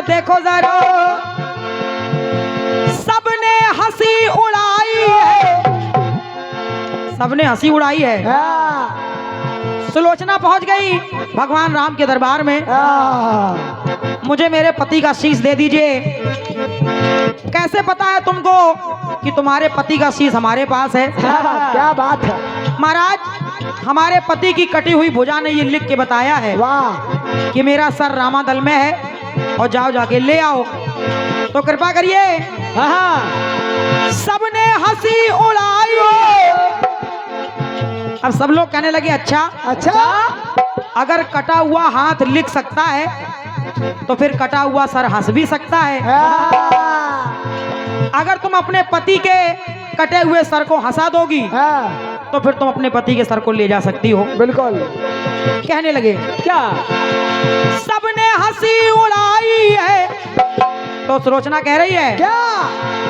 देखो जरा, सबने हंसी उड़ाई है, सबने हंसी उड़ाई है। सुलोचना पहुंच गई भगवान राम के दरबार में। मुझे मेरे पति का शीश दे दीजिए। कैसे पता है तुमको कि तुम्हारे पति का शीश हमारे पास है? क्या बात है महाराज, हमारे पति की कटी हुई भुजा ने ये लिख के बताया है वाह। कि मेरा सर रामादल में है और जाओ जाके ले आओ। तो कृपा करिए। सबने हंसी उड़ाई। अब सब लोग कहने लगे अच्छा अच्छा, अगर कटा हुआ हाथ लिख सकता है तो फिर कटा हुआ सर हंस भी सकता है। अगर तुम अपने पति के कटे हुए सर को हंसा दोगी तो फिर तुम अपने पति के सर को ले जा सकती हो। बिल्कुल। कहने लगे क्या? सबने हंसी उड़ाई है। तो सुलोचना कह रही है क्या?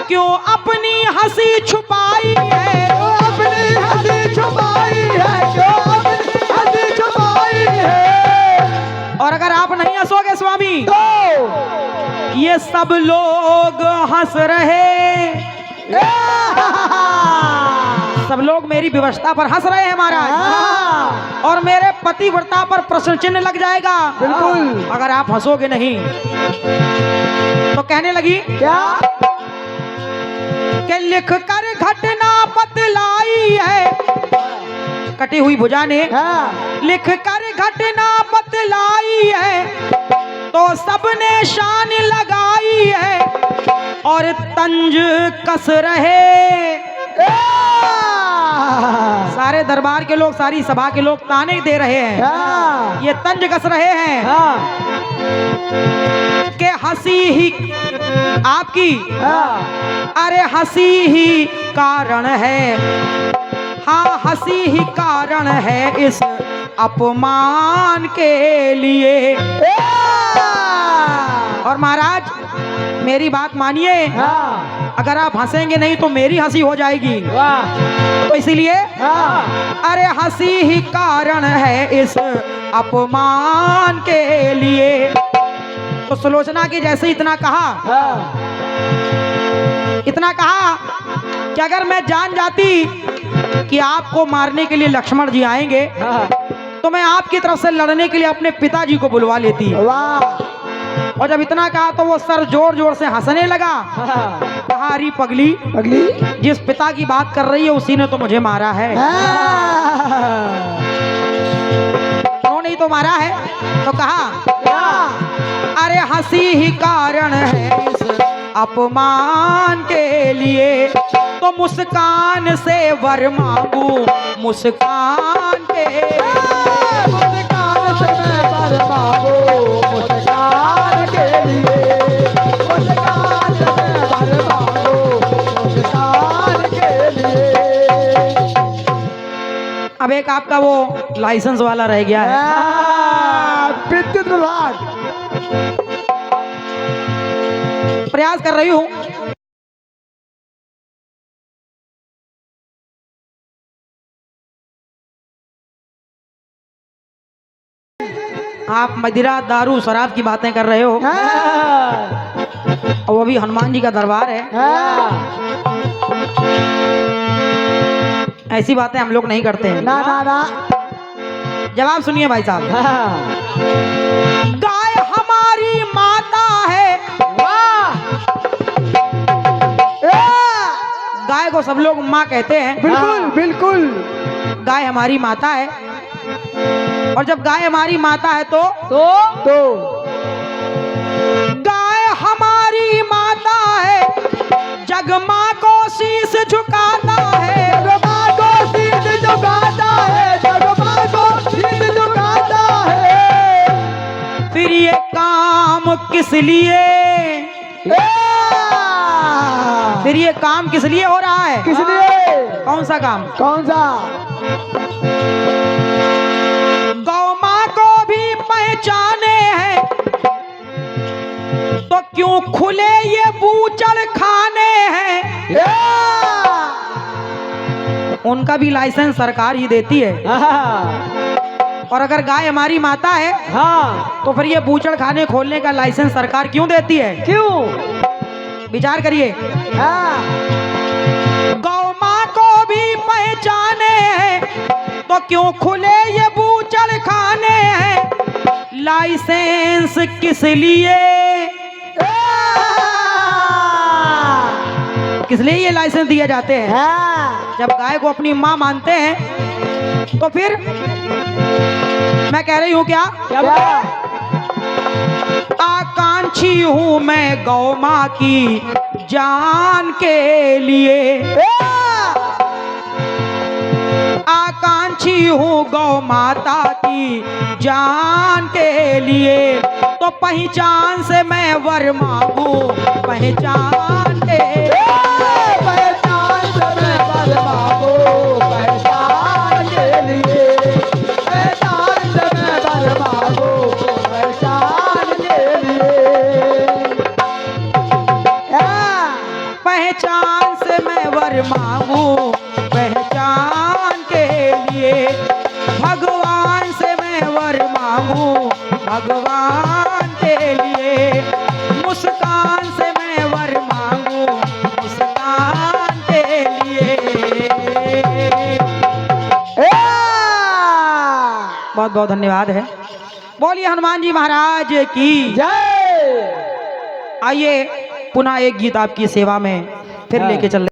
क्यों अपनी हंसी छुपाई है? अपनी हंसी छुपाई है, क्यों अपनी हंसी छुपाई है? और अगर आप नहीं हंसोगे स्वामी तो ये सब लोग हंस रहे, सब लोग मेरी व्यवस्था पर हंस रहे हैं महाराज, और मेरे पतिव्रता पर प्रश्न चिन्ह लग जाएगा बिल्कुल अगर आप हंसोगे नहीं। तो कहने लगी क्या? कि लिख कर घटना बतलाई है, कटी हुई भुजा ने लिख कर घटना बतलाई है, तो सबने शान लगाई है और तंज कस रहे। सारे दरबार के लोग, सारी सभा के लोग ताने दे रहे हैं, ये तंज कस रहे हैं कि हंसी ही आपकी, अरे हंसी ही कारण है, हाँ हंसी ही कारण है इस अपमान के लिए। और महाराज मेरी बात मानिए, अगर आप हंसेंगे नहीं तो मेरी हंसी हो जाएगी, तो इसीलिए अरे हंसी ही कारण है इस अपमान के लिए। तो सुलोचना की जैसे इतना कहा कि अगर मैं जान जाती कि आपको मारने के लिए लक्ष्मण जी आएंगे तो मैं आपकी तरफ से लड़ने के लिए अपने पिताजी को बुलवा लेती। और जब इतना कहा तो वो सर जोर जोर से हंसने लगा। कहा अरे पगली, जिस पिता की बात कर रही है उसी ने तो मुझे मारा है। उन्होंने ही तो मारा है। तो कहा अरे हंसी ही कारण है इस अपमान के लिए, तो मुस्कान से वर मांगू, मुस्कान के मुस्कान से मैं वर मांगू, मुस्कान के लिए, मुस्कान से मैं वर मांगू, मुस्कान के लिए। अब एक आपका वो लाइसेंस वाला रह गया है। विद्युत विभाग प्रयास कर रही हूँ। आप मदिरा दारू शराब की बातें कर रहे हो, और वो भी हनुमान जी का दरबार है। ऐसी बातें हम लोग नहीं करते हैं। ना ना ना। जवाब सुनिए भाई साहब। गाय हमारी माता है। गाय को सब लोग माँ कहते हैं। बिल्कुल बिल्कुल। गाय हमारी माता है, और जब गाय हमारी माता है तो गाय हमारी माता है, जग माँ को शीश झुकाता है, जग माँ को शीश झुकाता है, जग माँ को शीश झुकाता है। फिर ये काम किस लिए, फिर ये काम किस लिए हो रहा है? किस लिए? कौन सा काम? कौन सा? गौ माँ को भी पहचाने हैं तो क्यों खुले ये बूचड़ खाने हैं? उनका भी लाइसेंस सरकार ही देती है, और अगर गाय हमारी माता है हाँ तो फिर ये बूचड़ खाने खोलने का लाइसेंस सरकार क्यों देती है? क्यों? विचार करिए। हाँ गौ माँ को भी पहचाने हैं तो क्यों खुले ये बूचड़ खाने हैं? लाइसेंस किस लिए, किस लिए ये लाइसेंस दिए जाते हैं? हाँ जब गाय को अपनी माँ मानते हैं तो फिर मैं कह रही हूँ क्या, क्या बोला? आकांक्षी हूँ मैं गौ माँ की जान के लिए, आकांक्षी हूँ गौ माता की जान के लिए। तो पहचान से मैं वर मांगू, पहचान के पहचान से मैं वर मांगू, पहचान के लिए। पहचान से मैं वर मांगू, पहचान के लिए। पहचान से मैं वर मांगू, पहचान के लिए। भगवान से मैं वर मांगू, भगवान के लिए। मुस्कान से मैं वर मांगू, मुस्कान के लिए। बहुत बहुत धन्यवाद है। बोलिए हनुमान जी महाराज की जय। आइए पुनः एक गीत आपकी सेवा में फिर हाँ। लेके चल